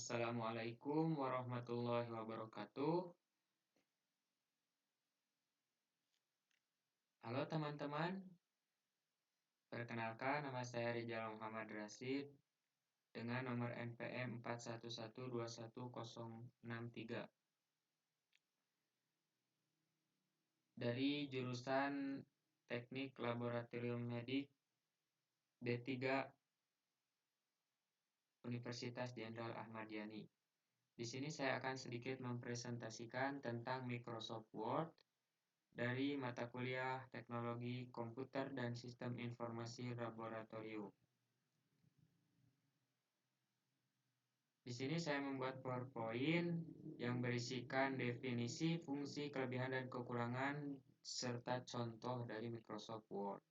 Assalamualaikum warahmatullahi wabarakatuh. Halo teman-teman, perkenalkan nama saya Rizal Muhammad Rasid dengan nomor NPM 41121063 dari jurusan Teknik Laboratorium Medik D3 Universitas Jenderal Ahmad Yani. Di sini saya akan sedikit mempresentasikan tentang Microsoft Word dari mata kuliah Teknologi Komputer dan Sistem Informasi Laboratorium. Di sini saya membuat PowerPoint yang berisikan definisi, fungsi, kelebihan, dan kekurangan, serta contoh dari Microsoft Word.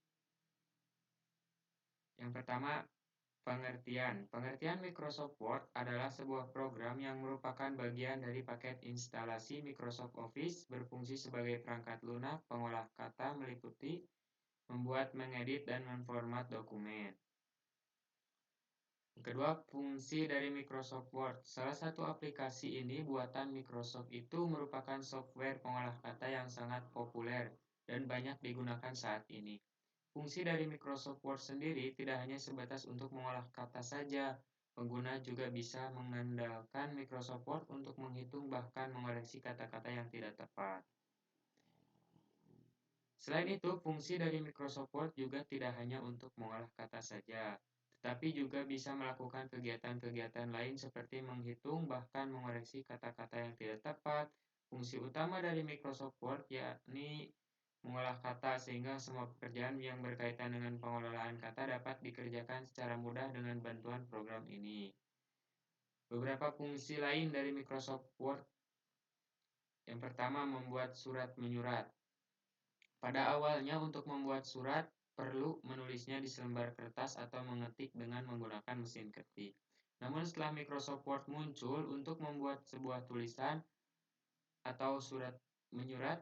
Yang pertama, pengertian. Pengertian Microsoft Word adalah sebuah program yang merupakan bagian dari paket instalasi Microsoft Office, berfungsi sebagai perangkat lunak pengolah kata, meliputi membuat, mengedit, dan memformat dokumen. Kedua, fungsi dari Microsoft Word. Salah satu aplikasi ini buatan Microsoft itu merupakan software pengolah kata yang sangat populer dan banyak digunakan saat ini. Fungsi dari Microsoft Word sendiri tidak hanya sebatas untuk mengolah kata saja. Pengguna juga bisa mengandalkan Microsoft Word untuk menghitung bahkan mengoreksi kata-kata yang tidak tepat. Selain itu, fungsi dari Microsoft Word juga tidak hanya untuk mengolah kata saja, tetapi juga bisa melakukan kegiatan-kegiatan lain seperti menghitung bahkan mengoreksi kata-kata yang tidak tepat. Fungsi utama dari Microsoft Word yakni mengolah kata sehingga semua pekerjaan yang berkaitan dengan pengelolaan kata dapat dikerjakan secara mudah dengan bantuan program ini. Beberapa fungsi lain dari Microsoft Word. Yang pertama, membuat surat menyurat. Pada awalnya untuk membuat surat perlu menulisnya di selembar kertas atau mengetik dengan menggunakan mesin ketik. Namun setelah Microsoft Word muncul untuk membuat sebuah tulisan atau surat menyurat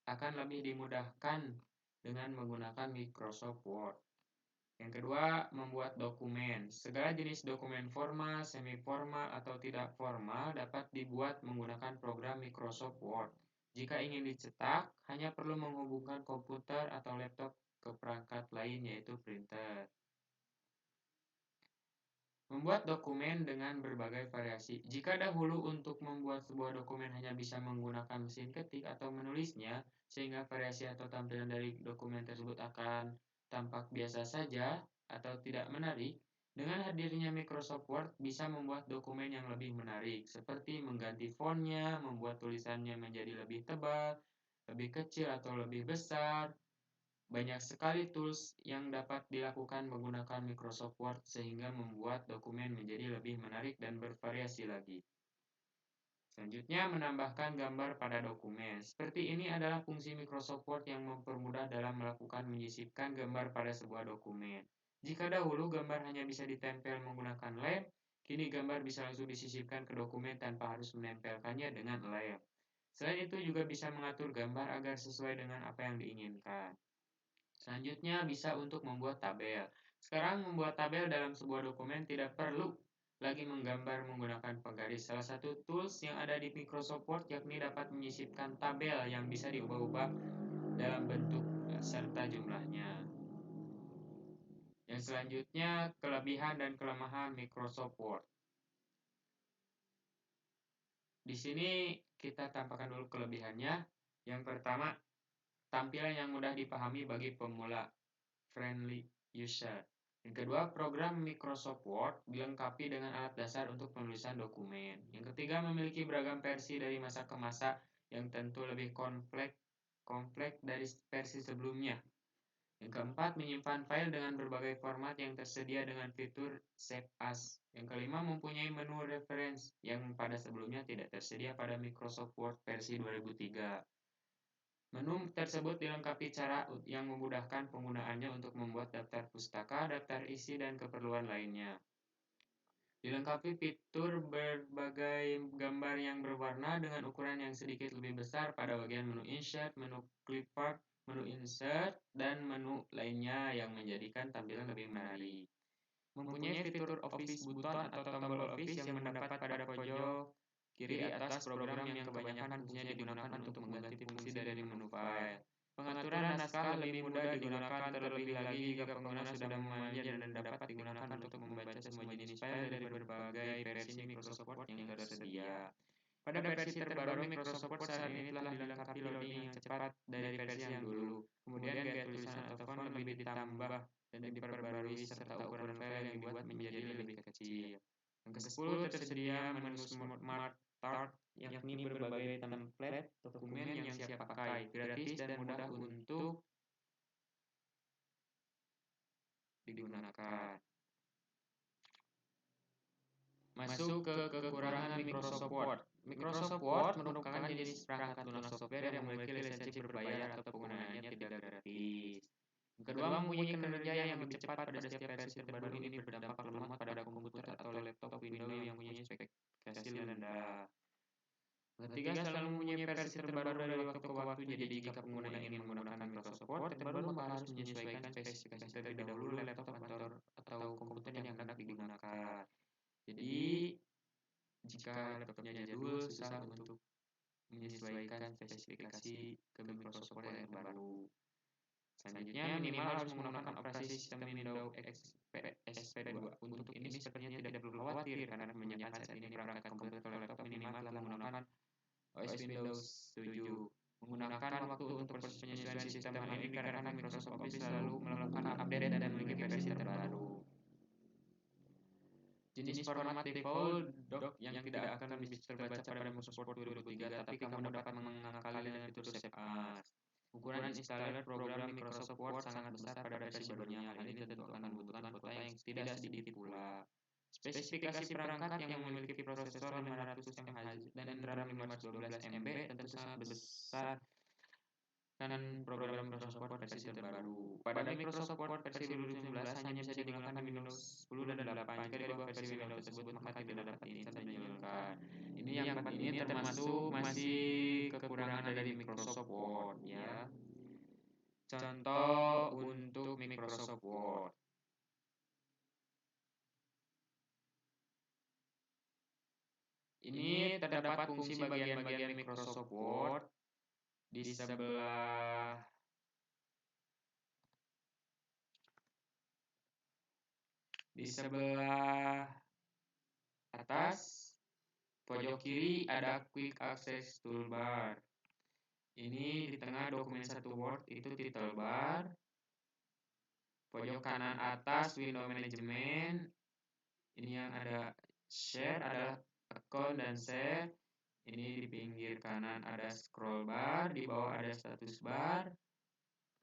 akan lebih dimudahkan dengan menggunakan Microsoft Word. Yang kedua, membuat dokumen. Segala jenis dokumen formal, semi formal, atau tidak formal dapat dibuat menggunakan program Microsoft Word. Jika ingin dicetak, hanya perlu menghubungkan komputer atau laptop ke perangkat lain yaitu printer. Membuat dokumen dengan berbagai variasi. Jika dahulu untuk membuat sebuah dokumen hanya bisa menggunakan mesin ketik atau menulisnya, sehingga variasi atau tampilan dari dokumen tersebut akan tampak biasa saja atau tidak menarik, dengan hadirnya Microsoft Word bisa membuat dokumen yang lebih menarik, seperti mengganti fontnya, membuat tulisannya menjadi lebih tebal, lebih kecil atau lebih besar. Banyak sekali tools yang dapat dilakukan menggunakan Microsoft Word sehingga membuat dokumen menjadi lebih menarik dan bervariasi lagi. Selanjutnya, menambahkan gambar pada dokumen. Seperti ini adalah fungsi Microsoft Word yang mempermudah dalam melakukan menyisipkan gambar pada sebuah dokumen. Jika dahulu gambar hanya bisa ditempel menggunakan lem, kini gambar bisa langsung disisipkan ke dokumen tanpa harus menempelkannya dengan lem. Selain itu juga bisa mengatur gambar agar sesuai dengan apa yang diinginkan. Selanjutnya bisa untuk membuat tabel. Sekarang membuat tabel dalam sebuah dokumen tidak perlu lagi menggambar menggunakan penggaris. Salah satu tools yang ada di Microsoft Word yakni dapat menyisipkan tabel yang bisa diubah-ubah dalam bentuk serta jumlahnya. Yang selanjutnya, kelebihan dan kelemahan Microsoft Word. Di sini kita tampakkan dulu kelebihannya. Yang pertama, tampilan yang mudah dipahami bagi pemula, friendly user. Yang kedua, program Microsoft Word dilengkapi dengan alat dasar untuk penulisan dokumen. Yang ketiga, memiliki beragam versi dari masa ke masa yang tentu lebih kompleks dari versi sebelumnya. Yang keempat, menyimpan file dengan berbagai format yang tersedia dengan fitur Save As. Yang kelima, mempunyai menu reference yang pada sebelumnya tidak tersedia pada Microsoft Word versi 2003. Menu tersebut dilengkapi cara yang memudahkan penggunaannya untuk membuat daftar pustaka, daftar isi, dan keperluan lainnya. Dilengkapi fitur berbagai gambar yang berwarna dengan ukuran yang sedikit lebih besar pada bagian menu Insert, menu Clipart, menu Insert, dan menu lainnya yang menjadikan tampilan lebih menarik. mempunyai fitur Office button atau tombol Office yang mendapat pada pojok kiri atas program yang kebanyakan fungsinya digunakan untuk mengganti fungsi dari menu file. Pengaturan naskah lebih mudah digunakan, terlebih lagi jika pengguna sudah memanage dan dapat digunakan untuk membaca semua jenis file dari berbagai versi Microsoft Word yang tersedia. Pada versi terbaru Microsoft Word saat ini telah dilengkapi loading yang cepat dari versi yang dulu. Kemudian gaya tulisan atau font lebih ditambah dan diperbarui serta ukuran file yang dibuat menjadi lebih kecil. Yang ke-10 tersedia menu Smart Start, yakni berbagai template dokumen yang siap pakai, gratis dan mudah untuk digunakan. Masuk ke kekurangan Microsoft Word. Microsoft Word merupakan jenis perangkat lunak software yang memiliki lisensi berbayar atau penggunaannya tidak gratis. Kedua, mempunyai kinerja yang lebih cepat pada setiap versi terbaru. Ini berdampak lemah pada komputer atau laptop Windows yang punya spesifikasi rendah. Ketiga, selalu mempunyai versi terbaru dari waktu ke waktu. Jadi jika pengguna ingin menggunakan Microsoft Word terbaru, maka harus menyesuaikan spesifikasi terlebih dahulu laptop atau komputer yang hendak digunakan. Jadi jika laptopnya jadul, susah untuk menyesuaikan spesifikasi ke Microsoft Word yang terbaru. Selanjutnya, minimal harus menggunakan operasi sistem Windows XP2. Untuk ini sepertinya tidak perlu khawatir karena kebanyakan saat ini perangkat komputer atau laptop minimal telah menggunakan OS Windows 7. Menggunakan waktu untuk penyesuaian sistem ini dikarenakan Microsoft Office selalu melakukan update dan memiliki versi terbaru. Jenis format default doc yang tidak akan bisa terbaca pada Microsoft Word 2003, tapi kamu dapat mengakali dengan fitur Save As. Ukuran installer program Microsoft Word sangat besar pada versi barunya. Hal ini tentu akan membutuhkan kuota yang tidak sedikit pula. Spesifikasi perangkat yang memiliki prosesor 500 MHz dan RAM 512 MB tentu sangat besar dan program Microsoft Word versi terbaru. Pada Microsoft Word versi 2019 hanya bisa digunakan Windows 10 dan 8. Jika diubah versi Windows tersebut maka tidak dapat diinstal dan dijalankan. Ini termasuk masih kekurangan dari Microsoft Word ya. Contoh untuk Microsoft Word. Ini terdapat fungsi bagian-bagian Microsoft Word di sebelah atas pojok kiri ada Quick Access Toolbar. Ini di tengah dokumen satu Word itu title bar. Pojok kanan atas Window Management. Ini yang ada Share adalah Account dan Save. Ini di pinggir kanan ada Scroll Bar, di bawah ada Status Bar.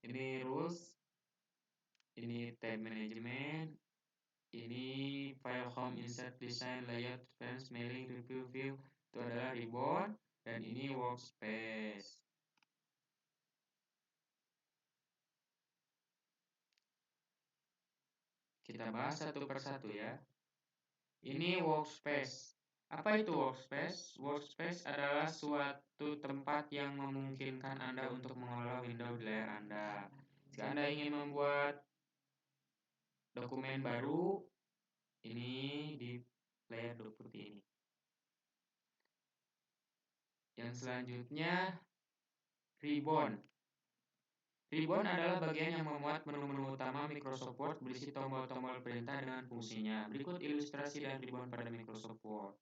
Ini Rules. Ini Tab Management. Ini File Home, Insert, Design, Layout, Friends, Mailing, Review, View. Itu adalah Ribbon. Dan ini Workspace. Kita bahas satu persatu ya. Ini Workspace. Apa itu Workspace? Workspace adalah suatu tempat yang memungkinkan Anda untuk mengelola window di layar Anda. Jika Anda ingin membuat dokumen baru, ini di layar putih ini. Yang selanjutnya, Ribbon. Ribbon adalah bagian yang memuat menu-menu utama Microsoft Word berisi tombol-tombol perintah dengan fungsinya. Berikut ilustrasi dan ribbon pada Microsoft Word.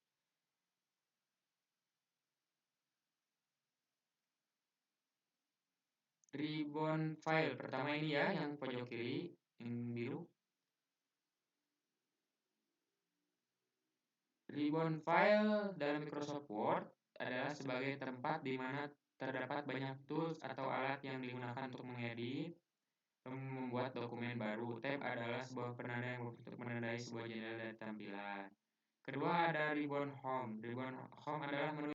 Ribbon file pertama ini ya, yang pojok kiri, yang biru. Ribbon file dalam Microsoft Word adalah sebagai tempat di mana terdapat banyak tools atau alat yang digunakan untuk mengedit, membuat dokumen baru. Tab adalah sebuah penanda yang berbentuk menandai sebuah jendela dan tampilan. Kedua ada Ribbon Home. Ribbon Home adalah menu